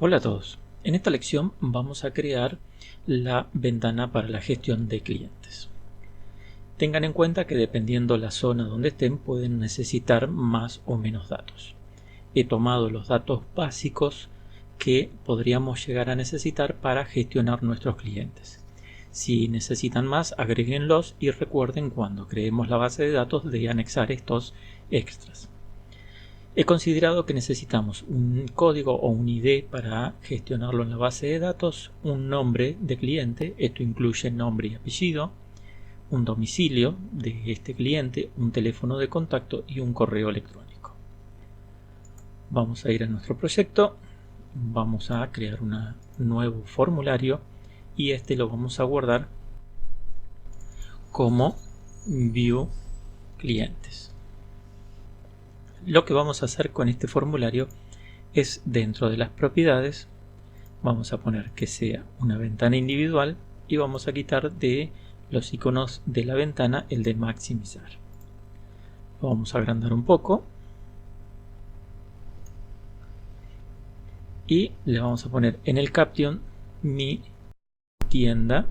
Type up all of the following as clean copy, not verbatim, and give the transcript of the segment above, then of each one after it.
Hola a todos. En esta lección vamos a crear la ventana para la gestión de clientes. Tengan en cuenta que dependiendo la zona donde estén pueden necesitar más o menos datos. He tomado los datos básicos que podríamos llegar a necesitar para gestionar nuestros clientes. Si necesitan más, agréguenlos y recuerden cuando creemos la base de datos de anexar estos extras. He considerado que necesitamos un código o un ID para gestionarlo en la base de datos, un nombre de cliente, esto incluye nombre y apellido, un domicilio de este cliente, un teléfono de contacto y un correo electrónico. Vamos a ir a nuestro proyecto, vamos a crear un nuevo formulario y este lo vamos a guardar como view clientes. Lo que vamos a hacer con este formulario es, dentro de las propiedades, vamos a poner que sea una ventana individual y vamos a quitar de los iconos de la ventana el de maximizar. Lo vamos a agrandar un poco y le vamos a poner en el caption mi tienda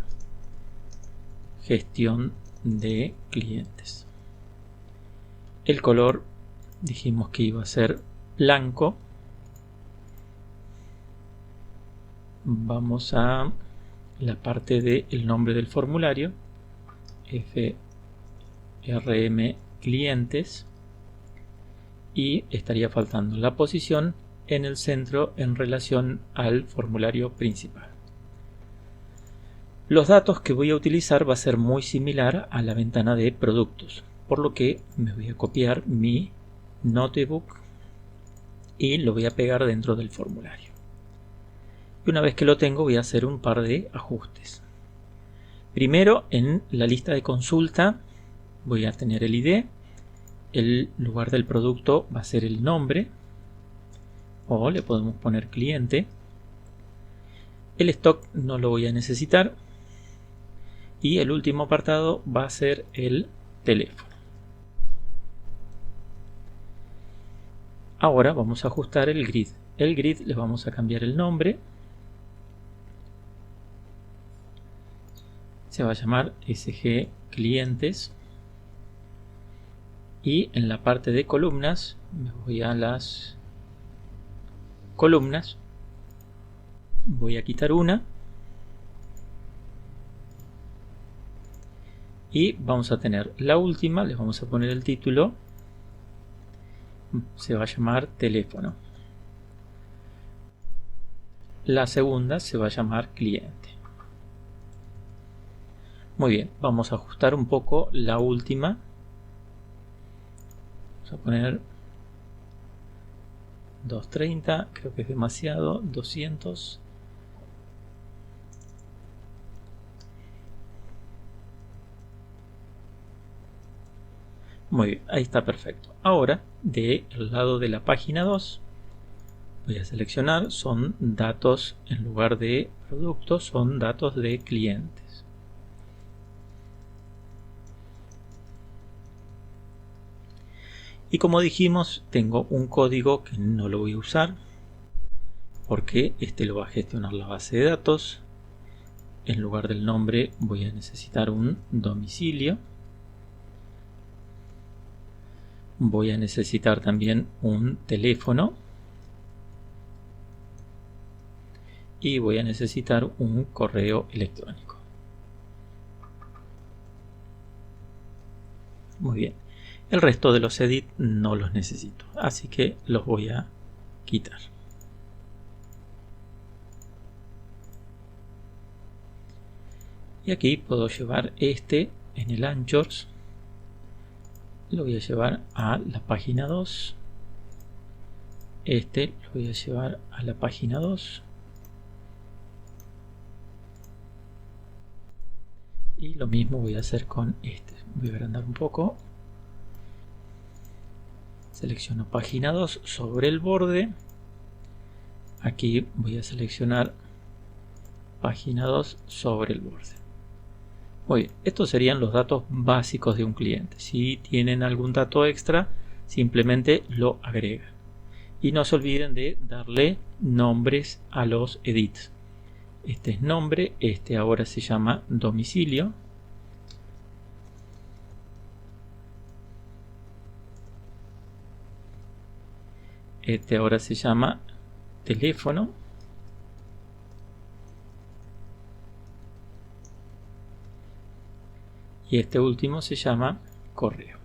gestión de clientes. El color dijimos que iba a ser blanco. Vamos a la parte del nombre del formulario, FRM clientes, y estaría faltando la posición en el centro en relación al formulario principal. Los datos que voy a utilizar va a ser muy similar a la ventana de productos, por lo que me voy a copiar mi notebook y lo voy a pegar dentro del formulario. Y una vez que lo tengo voy a hacer un par de ajustes. Primero, en la lista de consulta voy a tener el ID, el lugar del producto va a ser el nombre o le podemos poner cliente. El stock no lo voy a necesitar y el último apartado va a ser el teléfono. Ahora vamos a ajustar el grid. El grid le vamos a cambiar el nombre. Se va a llamar SG clientes. Y en la parte de columnas, me voy a las columnas. Voy a quitar una. Y vamos a tener la última, le vamos a poner el título. Se va a llamar teléfono. La segunda se va a llamar cliente. Muy bien, vamos a ajustar un poco la última. Vamos a poner 230, creo que es demasiado, 200. Muy bien, ahí está perfecto. Ahora, del lado de la página 2, voy a seleccionar, son datos en lugar de productos, son datos de clientes. Y como dijimos, tengo un código que no lo voy a usar porque este lo va a gestionar la base de datos. En lugar del nombre voy a necesitar un domicilio. Voy a necesitar también un teléfono. Y voy a necesitar un correo electrónico. Muy bien. El resto de los edit no los necesito, así que los voy a quitar. Y aquí puedo llevar este en el anchors. Lo voy a llevar a la página 2. Este lo voy a llevar a la página 2. Y lo mismo voy a hacer con este. Voy a agrandar un poco. Selecciono página 2 sobre el borde. Aquí voy a seleccionar página 2 sobre el borde. Muy bien, estos serían los datos básicos de un cliente. Si tienen algún dato extra, simplemente lo agregan. Y no se olviden de darle nombres a los edits. Este es nombre, este ahora se llama domicilio. Este ahora se llama teléfono. Y este último se llama correo.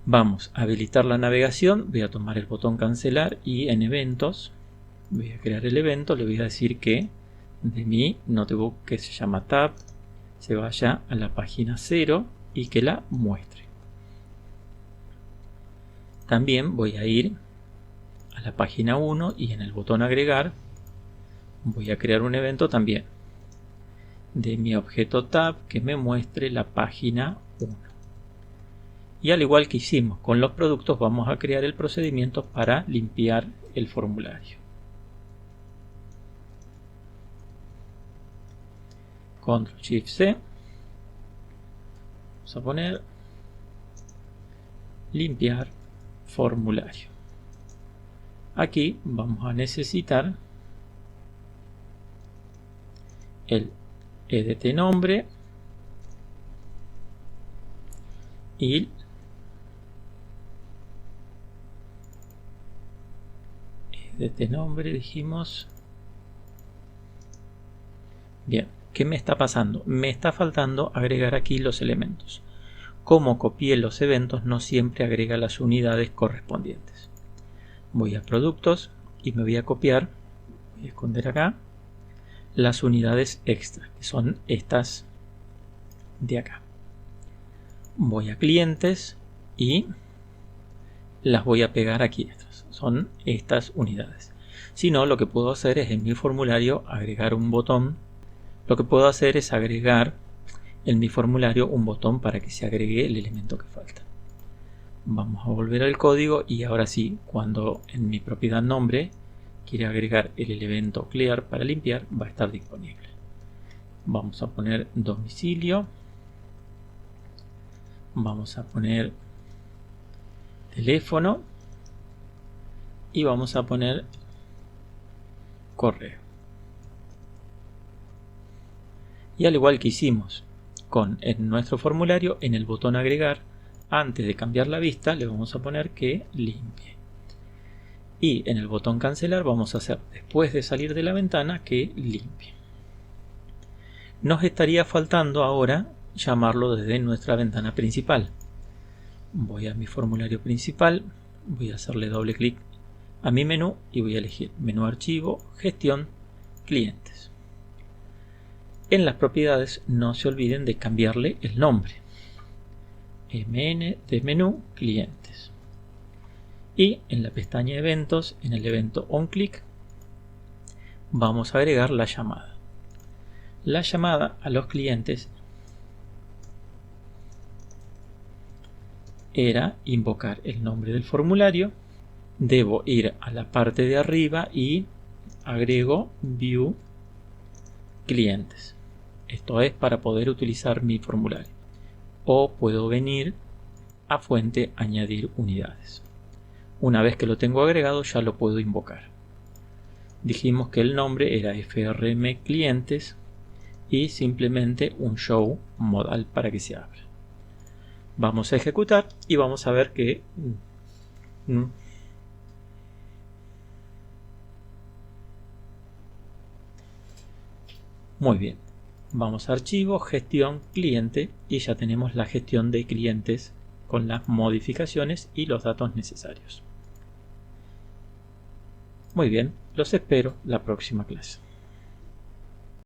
Vamos a habilitar la navegación. Voy a tomar el botón cancelar y en eventos voy a crear el evento. Le voy a decir que de mi notebook, que se llama tab, se vaya a la página 0 y que la muestre. También voy a ir a la página 1 y en el botón agregar voy a crear un evento también de mi objeto tab que me muestre la página 1. Y al igual que hicimos con los productos, vamos a crear el procedimiento para limpiar el formulario. Control Shift C. Vamos a poner limpiar formulario. Aquí vamos a necesitar el edit nombre y edit nombre dijimos. Bien, ¿qué me está pasando? Me está faltando agregar aquí los elementos. Como copié los eventos, no siempre agrega las unidades correspondientes. Voy a productos y me voy a copiar, voy a esconder acá, las unidades extra, que son estas de acá. Voy a clientes y las voy a pegar aquí. Son estas unidades. Si no, lo que puedo hacer es en mi formulario agregar un botón. Lo que puedo hacer es agregar en mi formulario un botón para que se agregue el elemento que falta. Vamos a volver al código y ahora sí, cuando en mi propiedad nombre quiere agregar el elemento clear para limpiar, va a estar disponible. Vamos a poner domicilio. Vamos a poner teléfono. Y vamos a poner correo. Y al igual que hicimos en nuestro formulario, en el botón agregar, antes de cambiar la vista, le vamos a poner que limpie. Y en el botón cancelar vamos a hacer, después de salir de la ventana, que limpie. Nos estaría faltando ahora llamarlo desde nuestra ventana principal. Voy a mi formulario principal, voy a hacerle doble clic a mi menú y voy a elegir menú archivo, gestión, clientes. En las propiedades no se olviden de cambiarle el nombre. MN de menú, clientes. Y en la pestaña eventos, en el evento onClick, vamos a agregar la llamada. La llamada a los clientes era invocar el nombre del formulario. Debo ir a la parte de arriba y agrego View clientes. Esto es para poder utilizar mi formulario. O puedo venir a fuente, añadir unidades. Una vez que lo tengo agregado ya lo puedo invocar. Dijimos que el nombre era frm clientes y simplemente un show modal para que se abra. Vamos a ejecutar y vamos a ver que muy bien. Vamos a archivo, gestión, cliente y ya tenemos la gestión de clientes con las modificaciones y los datos necesarios. Muy bien, los espero la próxima clase.